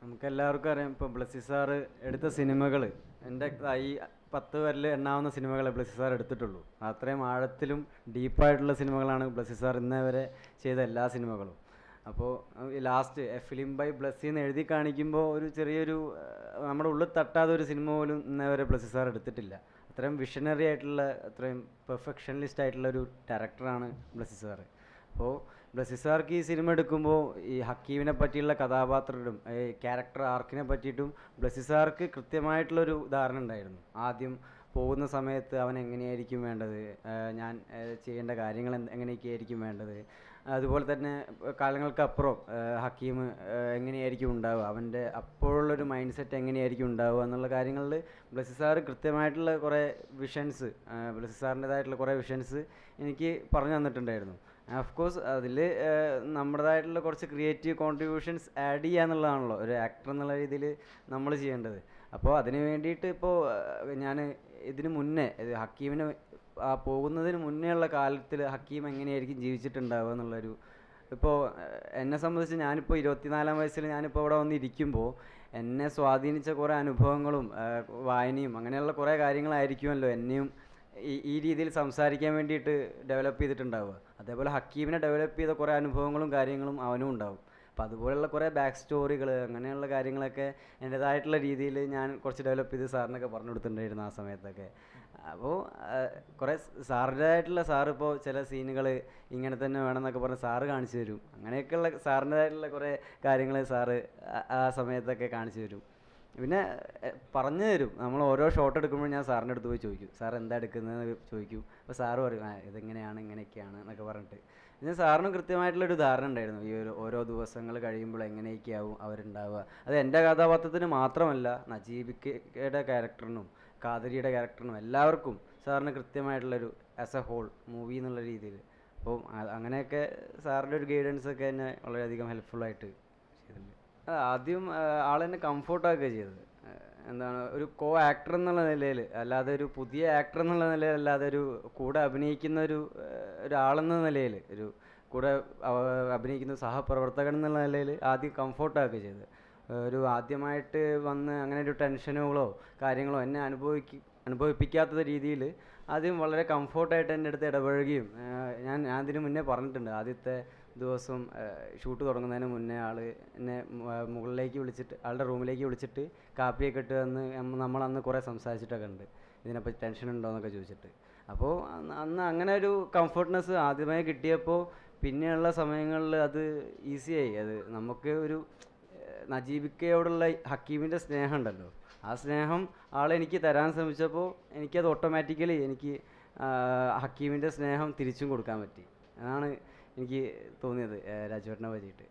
നമുക്കെല്ലാവർക്കും അറിയാം. ഇപ്പോൾ ബ്ലസ്സി സാറ് എടുത്ത സിനിമകൾ എൻ്റെ ഈ 10 വരൽ എണ്ണാവുന്ന സിനിമകളെ ബ്ലസ്സി സാർ എടുത്തിട്ടുള്ളൂ. അത്രയും ആഴത്തിലും ഡീപ്പായിട്ടുള്ള സിനിമകളാണ് ബ്ലസ്സി സാർ ഇന്നേ വരെ ചെയ്ത എല്ലാ സിനിമകളും. അപ്പോൾ last a film by Blessy എന്ന് എഴുതി കാണിക്കുമ്പോൾ ഒരു ചെറിയൊരു നമ്മുടെ ഉള്ളിൽ തട്ടാതെ ഒരു സിനിമ പോലും ഇന്നേ വരെ ബ്ലസ്സി സാർ എടുത്തിട്ടില്ല. അത്രയും വിഷനറി ആയിട്ടുള്ള, അത്രയും പെർഫെക്ഷനിസ്റ്റ് ആയിട്ടുള്ള ഒരു ഡയറക്ടറാണ് ബ്ലസ്സി സാറ്. അപ്പോൾ ബ്ലസ്സി സാർക്ക് ഈ സിനിമ എടുക്കുമ്പോൾ ഈ ഹക്കീമിനെ പറ്റിയുള്ള കഥാപാത്രം, ഈ ക്യാരക്ടർ ആർക്കിനെ പറ്റിയിട്ടും ബ്ലസ്സി സാർക്ക് കൃത്യമായിട്ടുള്ളൊരു ധാരണ ഉണ്ടായിരുന്നു. ആദ്യം പോകുന്ന സമയത്ത് അവൻ എങ്ങനെയായിരിക്കും വേണ്ടത്, ഞാൻ ചെയ്യേണ്ട കാര്യങ്ങൾ എങ്ങനെയൊക്കെയായിരിക്കും വേണ്ടത്, അതുപോലെ തന്നെ കാലങ്ങൾക്കപ്പുറം ഹക്കീം എങ്ങനെയായിരിക്കും ഉണ്ടാവുക, അവൻ്റെ അപ്പോഴുള്ളൊരു മൈൻഡ് സെറ്റ് എങ്ങനെയായിരിക്കും ഉണ്ടാവുക എന്നുള്ള കാര്യങ്ങളിൽ ബ്ലസ്സി സാറ് കൃത്യമായിട്ടുള്ള കുറേ വിഷൻസ്, ബ്ലസ്സി സാറിൻ്റെതായിട്ടുള്ള കുറേ വിഷൻസ് എനിക്ക് പറഞ്ഞു തന്നിട്ടുണ്ടായിരുന്നു. ഓഫ് കോഴ്സ് അതിൽ നമ്മുടേതായിട്ടുള്ള കുറച്ച് ക്രിയേറ്റീവ് കോൺട്രിബ്യൂഷൻസ് ആഡ് ചെയ്യുക എന്നുള്ളതാണല്ലോ ഒരു ആക്ടർ എന്നുള്ള രീതിയിൽ നമ്മൾ ചെയ്യേണ്ടത്. അപ്പോൾ അതിന് വേണ്ടിയിട്ട് ഇപ്പോൾ ഞാൻ ഇതിന് മുന്നേ ഹക്കീമിന് പോകുന്നതിന് മുന്നേ ഉള്ള കാലത്തിൽ ഹക്കീം എങ്ങനെയായിരിക്കും ജീവിച്ചിട്ടുണ്ടാവുക എന്നുള്ളൊരു, ഇപ്പോൾ എന്നെ സംബന്ധിച്ച് ഞാനിപ്പോൾ 24-ാം വയസ്സിൽ ഞാനിപ്പോൾ ഇവിടെ വന്നിരിക്കുമ്പോൾ എന്നെ സ്വാധീനിച്ച കുറേ അനുഭവങ്ങളും വായനയും അങ്ങനെയുള്ള കുറേ കാര്യങ്ങളായിരിക്കുമല്ലോ എന്നെയും ഈ രീതിയിൽ സംസാരിക്കാൻ വേണ്ടിയിട്ട് ഡെവലപ്പ് ചെയ്തിട്ടുണ്ടാവുക. അതേപോലെ ഹക്കീമിനെ ഡെവലപ്പ് ചെയ്ത കുറേ അനുഭവങ്ങളും കാര്യങ്ങളും അവനും ഉണ്ടാവും. അപ്പോൾ അതുപോലെയുള്ള കുറേ ബാക്ക് സ്റ്റോറികൾ അങ്ങനെയുള്ള കാര്യങ്ങളൊക്കെ എൻ്റേതായിട്ടുള്ള രീതിയിൽ ഞാൻ കുറച്ച് ഡെവലപ്പ് ചെയ്ത് സാറിനൊക്കെ പറഞ്ഞു കൊടുത്തിട്ടുണ്ടായിരുന്നു ആ സമയത്തൊക്കെ. അപ്പോൾ കുറേ സാറിൻ്റെതായിട്ടുള്ള സാറിപ്പോൾ ചില സീനുകൾ ഇങ്ങനെ തന്നെ വേണമെന്നൊക്കെ പറഞ്ഞ് സാറ് കാണിച്ചു തരും. അങ്ങനെയൊക്കെയുള്ള സാറിൻ്റെതായിട്ടുള്ള കുറേ കാര്യങ്ങൾ സാറ് ആ സമയത്തൊക്കെ കാണിച്ചു തരും. പിന്നെ പറഞ്ഞു തരും. നമ്മൾ ഓരോ ഷോട്ട് എടുക്കുമ്പോൾ ഞാൻ സാറിൻ്റെ അടുത്ത് പോയി ചോദിക്കും, സാർ എന്താ എടുക്കുന്നതെന്ന് ചോദിക്കും. അപ്പോൾ സാറ് പറയും ഇതെങ്ങനെയാണ് ഇങ്ങനെയൊക്കെയാണ് എന്നൊക്കെ പറഞ്ഞിട്ട്. പിന്നെ സാറിനും കൃത്യമായിട്ടുള്ളൊരു ധാരണ ഉണ്ടായിരുന്നു ഈ ഓരോ ദിവസങ്ങൾ കഴിയുമ്പോൾ എങ്ങനെയൊക്കെയാവും അവരുണ്ടാവുക. അത് എൻ്റെ കഥാപാത്രത്തിന് മാത്രമല്ല, നജീബിക്കയുടെ ക്യാരക്ടറിനും കാദരിയുടെ ക്യാരക്ടറിനും എല്ലാവർക്കും സാറിന് കൃത്യമായിട്ടുള്ളൊരു ആസ് എ ഹോൾ മൂവി എന്നുള്ള രീതിയിൽ. അപ്പോൾ അങ്ങനെയൊക്കെ സാറിൻ്റെ ഒരു ഗൈഡൻസൊക്കെ എന്നെ വളരെയധികം ഹെൽപ്ഫുള്ളായിട്ട് ചെയ്തിട്ടുണ്ട്. ആദ്യം ആളെന്നെ കംഫോർട്ടാക്കുക ചെയ്തത്. എന്താണ്, ഒരു കോ ആക്ടർ എന്നുള്ള നിലയിൽ, അല്ലാതെ ഒരു പുതിയ ആക്ടർ എന്നുള്ള നിലയിൽ, അല്ലാതെ ഒരു കൂടെ അഭിനയിക്കുന്ന ഒരാളെന്ന നിലയിൽ, ഒരു കൂടെ അഭിനയിക്കുന്ന സഹപ്രവർത്തകൻ എന്നുള്ള നിലയിൽ ആദ്യം കംഫോർട്ടാക്കുക ചെയ്തത്. ഒരു ആദ്യമായിട്ട് വന്ന് അങ്ങനെ ഒരു ടെൻഷനുകളോ കാര്യങ്ങളോ എന്നെ അനുഭവിപ്പിക്കാത്ത രീതിയിൽ ആദ്യം വളരെ കംഫോർട്ടായിട്ട് എൻ്റെ അടുത്ത് ഇടപഴകുകയും, ഞാൻ ഇതിന് മുന്നേ പറഞ്ഞിട്ടുണ്ട്, ആദ്യത്തെ ദിവസം ഷൂട്ട് തുടങ്ങുന്നതിന് മുന്നേ ആൾ എന്നെ മുകളിലേക്ക് വിളിച്ചിട്ട്, ആളുടെ റൂമിലേക്ക് വിളിച്ചിട്ട് കാപ്പിയൊക്കെ ഇട്ട് വന്ന് നമ്മളന്ന് കുറേ സംസാരിച്ചിട്ടൊക്കെ ഉണ്ട്, ഇതിനെപ്പറ്റി ടെൻഷൻ ഉണ്ടോ എന്നൊക്കെ ചോദിച്ചിട്ട്. അപ്പോൾ അന്ന് അങ്ങനെ ഒരു കംഫർട്ട്നെസ് ആദ്യമായി കിട്ടിയപ്പോൾ പിന്നെയുള്ള സമയങ്ങളിൽ അത് ഈസിയായി. അത് നമുക്ക് ഒരു നജീബിക്കയോടുള്ള ഹക്കീമിൻ്റെ സ്നേഹം ഉണ്ടല്ലോ, ആ സ്നേഹം ആളെനിക്ക് തരാൻ ശ്രമിച്ചപ്പോൾ എനിക്കത് ഓട്ടോമാറ്റിക്കലി എനിക്ക് ഹക്കീമിൻ്റെ സ്നേഹം തിരിച്ചും കൊടുക്കാൻ പറ്റി. അതാണ് എനിക്ക് തോന്നിയത് രാജുവേട്ടനെ പറ്റിയിട്ട്.